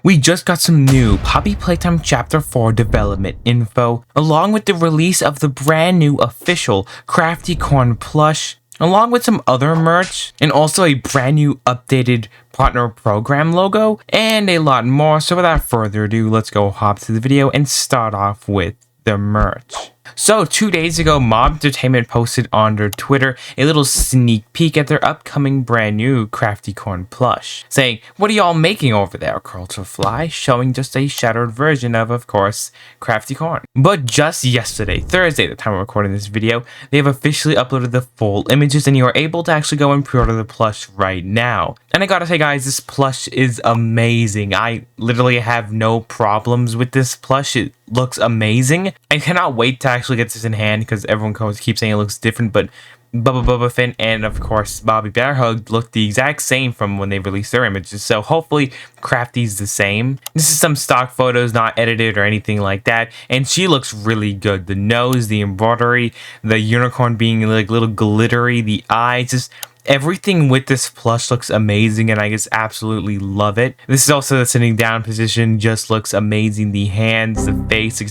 We just got some new Poppy Playtime Chapter 4 development info, along with the release of the brand new official CraftyCorn Plush, along with some other merch, and also a brand new updated partner program logo, and a lot more. So without further ado, let's go hop to the video and start off with the merch. So 2 days ago, Mob Entertainment posted on their Twitter a little sneak peek at their upcoming brand new CraftyCorn Plush, saying, "What are y'all making over there, Curl to Fly?" showing just a shattered version of course, CraftyCorn. But just yesterday, Thursday, the time of recording this video, they have officially uploaded the full images and you are able to actually go and pre-order the plush right now. And I gotta say guys, this plush is amazing. I literally have no problems with this plush. It looks amazing. I cannot wait to actually get this in hand because everyone keeps saying it looks different, but Boba Fett and of course Bobby Bear Hug look the exact same from when they released their images, so hopefully Crafty's the same. This is some stock photos, not edited or anything like that, and she looks really good. The nose, the embroidery, the unicorn being like little glittery, the eyes, just everything with this plush looks amazing, and I just absolutely love it. This is also the sitting down position, just looks amazing. The hands, the face,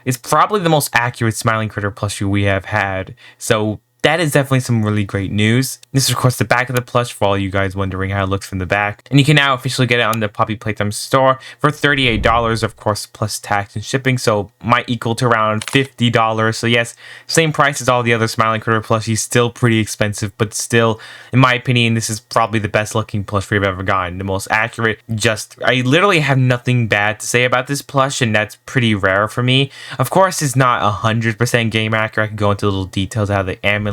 it's probably the most accurate smiling critter plushie we have had, so that is definitely some really great news. This is of course the back of the plush for all you guys wondering how it looks from the back. And you can now officially get it on the Poppy Playtime store for $38, of course, plus tax and shipping, so might equal to around $50. So yes, same price as all the other Smiling Critter plushies, still pretty expensive, but still, in my opinion, this is probably the best looking plush we've ever gotten. The most accurate, I literally have nothing bad to say about this plush, and that's pretty rare for me. Of course, it's not 100% game accurate. I can go into little details how the amulet,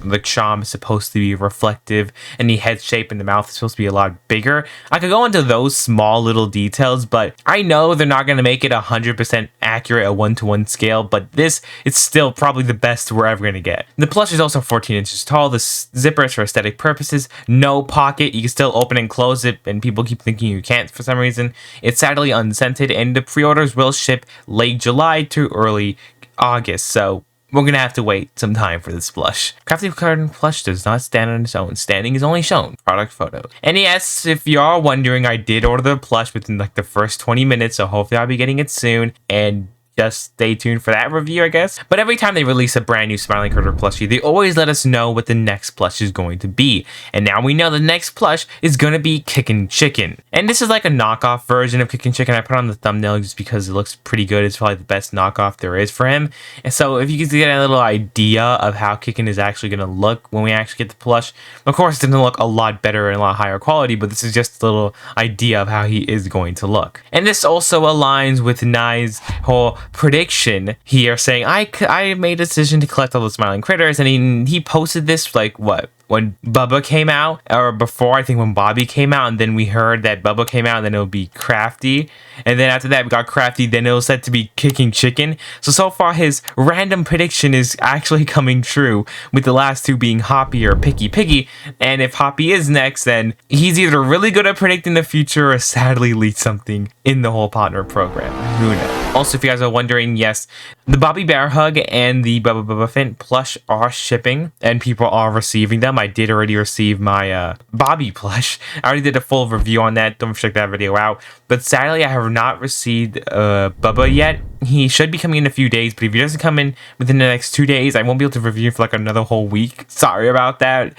the charm is supposed to be reflective, and the head shape and the mouth is supposed to be a lot bigger. I could go into those small little details, but I know they're not going to make it 100% accurate at 1-to-1 scale, but this is still probably the best we're ever going to get. The plush is also 14 inches tall. The zipper is for aesthetic purposes. No pocket. You can still open and close it, and people keep thinking you can't for some reason. It's sadly unscented, and the pre-orders will ship late July to early August, so we're gonna have to wait some time for this plush. CraftyCorn Plush does not stand on its own. Standing is only shown product photos. And yes, if you are wondering, I did order the plush within like the first 20 minutes, so hopefully I'll be getting it soon. And just stay tuned for that review, I guess. But every time they release a brand new Smiling Critter plushie, they always let us know what the next plush is going to be. And now we know the next plush is going to be Kickin. And this is like a knockoff version of Kickin. I put on the thumbnail just because it looks pretty good. It's probably the best knockoff there is for him. And so if you can get a little idea of how Kickin is actually going to look when we actually get the plush, of course it's going to look a lot better and a lot higher quality, but this is just a little idea of how he is going to look. And this also aligns with Nai's whole prediction here, saying I made a decision to collect all the smiling critters, and he posted this like when Bubba came out, or before, I think when Bobby came out, and then we heard that Bubba came out, and then it would be Crafty, and then after that we got Crafty, then it was said to be Kickin. So far his random prediction is actually coming true, with the last two being Hoppy or Piggy, and if Hoppy is next, then he's either really good at predicting the future or sadly leaked something in the whole partner program. Who knows? Also, if you guys are wondering, yes, the Bobby Bear Hug and the Boba Fett plush are shipping, and people are receiving them. I did already receive my Bobby plush. I already did a full review on that. Don't check that video out. But sadly, I have not received Bubba yet. He should be coming in a few days, but if he doesn't come in within the next 2 days, I won't be able to review for like another whole week. Sorry about that.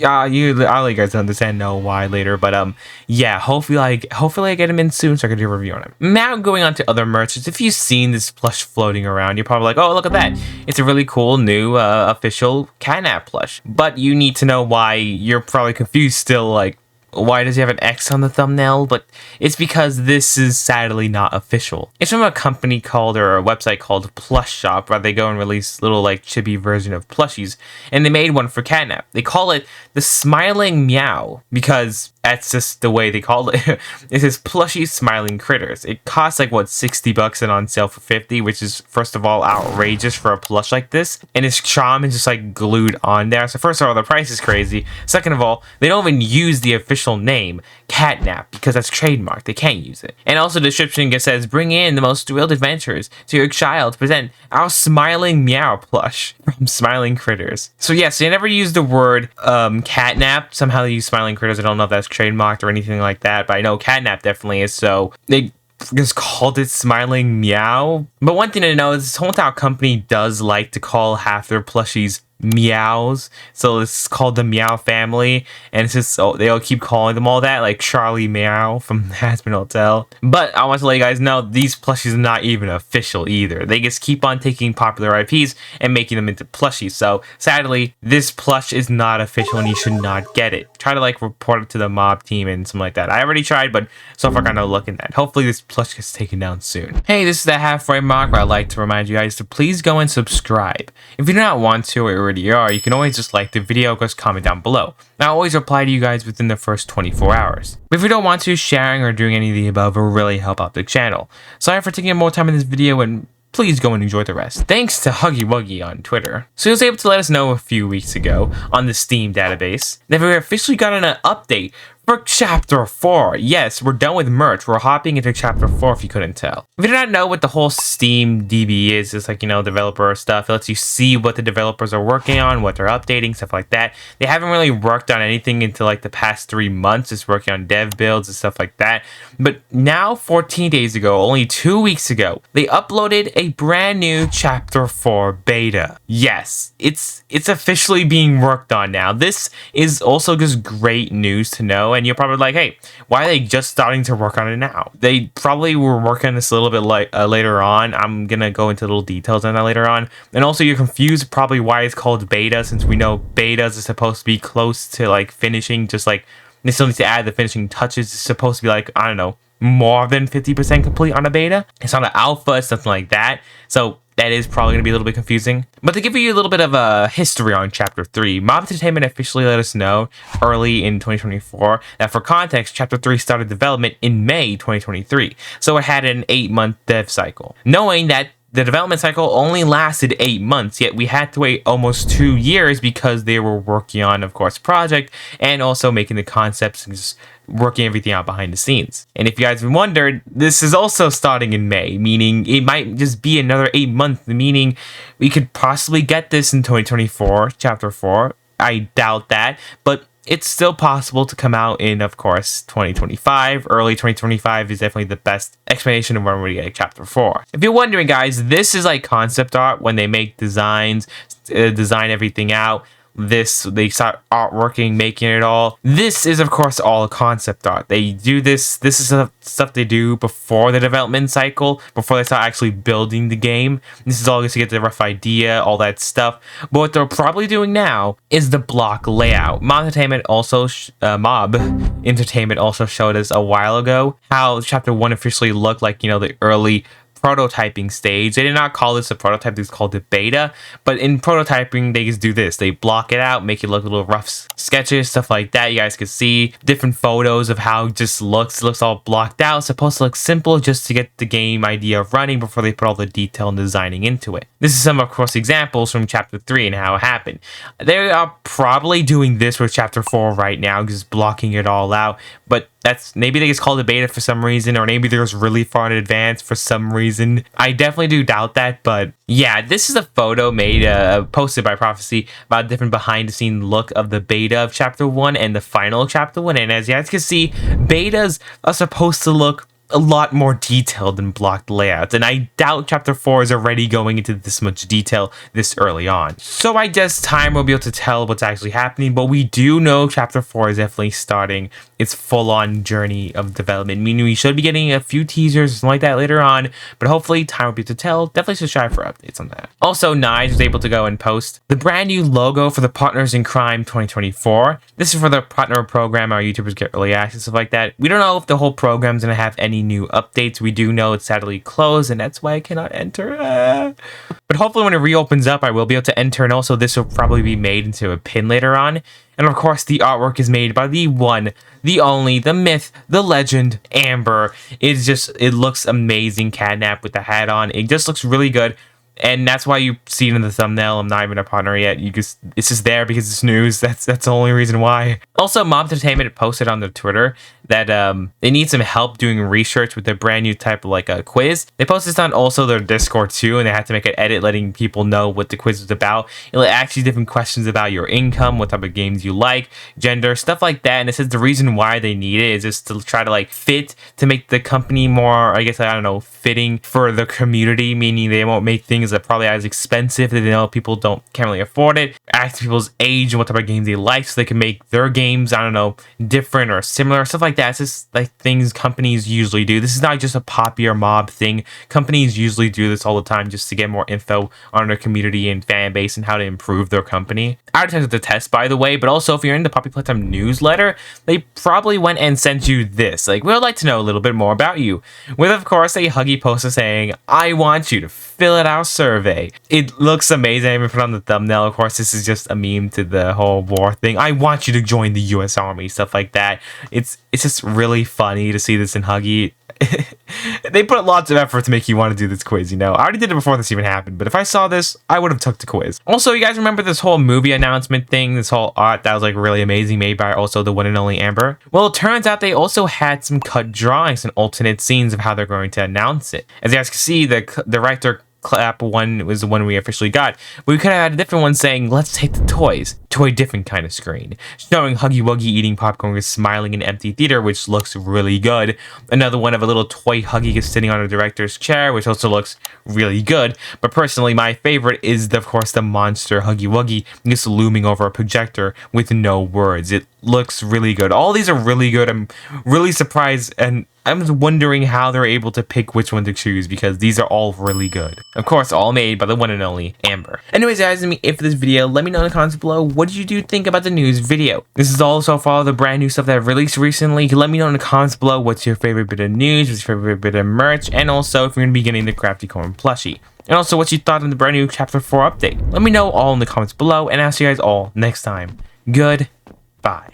I'll let you guys understand why later, but yeah, hopefully I get him in soon so I can do a review on him. Now going on to other merchants, if you've seen this plush floating around, you're probably like, oh, look at that, it's a really cool new official CatNap plush. But you need to know why. You're probably confused still, like, why does he have an X on the thumbnail? But it's because this is sadly not official. It's from a company called, or a website called Plush Shop, where they go and release little like chibi version of plushies, and they made one for CatNap. They call it the Smiling Meow because that's just the way they call it. It says Plushy Smiling Critters. It costs like what, $60 and on sale for $50, which is first of all outrageous for a plush like this, and his charm is just like glued on there. So first of all, the price is crazy. Second of all, they don't even use the official name CatNap because that's trademarked. They can't use it. And also the description says, bring in the most thrilled adventures to your child, present our Smiling Meow plush from Smiling Critters. So yes, they never use the word catnap. Somehow they use Smiling Critters. I don't know if that's trademarked or anything like that, but I know CatNap definitely is, so they just called it Smiling Meow. But one thing to know is this whole entire company does like to call half their plushies meows, so it's called the Meow family, and it's just so they'll keep calling them all that, like Charlie Meow from Hazbin Hotel. But I want to let you guys know these plushies are not even official either. They just keep on taking popular IPs and making them into plushies. So sadly, this plush is not official and you should not get it. Try to like report it to the mob team and something like that. I already tried, but so far got no luck in that. Hopefully this plush gets taken down soon. Hey, this is the halfway mark where I'd like to remind you guys to please go and subscribe. If you do not want to or already are, you can always just like the video or just comment down below. I'll always reply to you guys within the first 24 hours. But if you don't want to, sharing or doing any of the above will really help out the channel. Sorry for taking more time in this video, and please go and enjoy the rest. Thanks to Huggy Wuggy on Twitter. So he was able to let us know a few weeks ago on the Steam database that we officially got an update for Chapter 4. Yes, we're done with merch. We're hopping into Chapter 4 if you couldn't tell. If you do not know what the whole Steam DB is, it's like, you know, developer stuff. It lets you see what the developers are working on, what they're updating, stuff like that. They haven't really worked on anything until like the past 3 months, just working on dev builds and stuff like that. But now, 14 days ago, only 2 weeks ago, they uploaded a brand new Chapter 4 beta. Yes, it's officially being worked on now. This is also just great news to know. And you're probably like, hey, why are they just starting to work on it now? They probably were working on this a little bit later on. I'm going to go into little details on that later on. And also you're confused probably why it's called beta, since we know betas are supposed to be close to like finishing, just like they still need to add the finishing touches. It's supposed to be like, I don't know, more than 50% complete on a beta. It's on an alpha, something like that. So that is probably going to be a little bit confusing. But to give you a little bit of a history on Chapter 3, Mob Entertainment officially let us know early in 2024 that, for context, Chapter 3 started development in May 2023. So it had an 8-month dev cycle. Knowing that the development cycle only lasted 8 months, yet we had to wait almost 2 years because they were working on, of course, project and also making the concepts and just working everything out behind the scenes. And if you guys have wondered, this is also starting in May, meaning it might just be another 8 months, meaning we could possibly get this in 2024, Chapter 4. I doubt that, but it's still possible to come out in, of course, 2025. Early 2025 is definitely the best explanation of when we get Chapter 4. If you're wondering, guys, this is like concept art when they make designs, design everything out. They start artworking, making it all. This is, of course, all concept art. They do this is stuff they do before the development cycle, before they start actually building the game. This is all just to get the rough idea, all that stuff. But what they're probably doing now is the block layout. Mob Entertainment also showed us a while ago how Chapter 1 officially looked like, you know, the early prototyping stage. They did not call this a prototype, they just called it beta. But in prototyping, they just do this. They block it out, make it look a little rough sketches, stuff like that. You guys can see different photos of how it just looks. It looks all blocked out. It's supposed to look simple just to get the game idea running before they put all the detail and designing into it. This is some, of course, examples from Chapter 3 and how it happened. They are probably doing this with Chapter 4 right now, just blocking it all out. But that's, maybe they just called it beta for some reason, or maybe they're just really far in advance for some reason. I definitely do doubt that, but yeah, this is a photo made, posted by Prophecy about a different behind the scene look of the beta of Chapter 1 and the final Chapter 1. And as you guys can see, betas are supposed to look a lot more detailed than blocked layouts, and I doubt Chapter 4 is already going into this much detail this early on. So I guess time will be able to tell what's actually happening, but we do know Chapter 4 is definitely starting its full-on journey of development, meaning we should be getting a few teasers or something like that later on, but hopefully time will be able to tell. Definitely subscribe for updates on that. Also, Nige was able to go and post the brand new logo for the Partners in Crime 2024. This is for the partner program our YouTubers get early access, stuff like that. We don't know if the whole program's gonna have any new updates. We do know it's sadly closed, and that's why I cannot enter. But hopefully when it reopens up, I will be able to enter, and also this will probably be made into a pin later on. And of course, the artwork is made by the one, the only, the myth, the legend, Amber. It looks amazing. CatNap with the hat on. It just looks really good. And that's why you see it in the thumbnail. I'm not even a partner yet. It's just there because it's news. That's the only reason why. Also, Mob Entertainment posted on their Twitter that they need some help doing research with their brand new type of like a quiz. They posted this on also their Discord too, and they had to make an edit letting people know what the quiz was about. It'll ask you different questions about your income, what type of games you like, gender, stuff like that. And it says the reason why they need it is just to try to like fit to make the company more, I guess, I don't know, fitting for the community, meaning they won't make things that probably as expensive that they know people can't really afford it. Ask people's age and what type of games they like so they can make their games, I don't know, different or similar, stuff like that. It's just like things companies usually do. This is not just a Poppy or Mob thing. Companies usually do this all the time just to get more info on their community and fan base and how to improve their company. I already took the test, by the way, but also if you're in the Poppy Playtime newsletter, they probably went and sent you this. Like, we would like to know a little bit more about you. With, of course, a Huggy poster saying, I want you to fill out our survey. It looks amazing. I even put on the thumbnail. Of course, this is just a meme to the whole war thing. I want you to join the US Army, stuff like that. It's just really funny to see this in Huggy. They put lots of effort to make you want to do this quiz, you know. I already did it before this even happened, but if I saw this, I would have took the quiz. Also, you guys remember this whole movie announcement thing, this whole art that was like really amazing, made by also the one and only Amber? Well, it turns out they also had some cut drawings and alternate scenes of how they're going to announce it. As you guys can see, the director clap one was the one we officially got, but we could have had a different one saying, let's take the toys to a different kind of screen, showing Huggy Wuggy eating popcorn and smiling in an empty theater, which looks really good. Another one of a little toy Huggy is sitting on a director's chair, which also looks really good. But personally, my favorite is, of course, the monster Huggy Wuggy just looming over a projector with no words. It looks really good. All these are really good. I'm really surprised, and I'm wondering how they're able to pick which one to choose because these are all really good. Of course, all made by the one and only Amber. Anyways, guys, if this video, let me know in the comments below, what did you think about the news video? This is all so far the brand new stuff that I've released recently. Let me know in the comments below what's your favorite bit of news, what's your favorite bit of merch, and also if you're going to be getting the CraftyCorn Plushie. And also what you thought in the brand new Chapter 4 update. Let me know all in the comments below, and I'll see you guys all next time. Goodbye.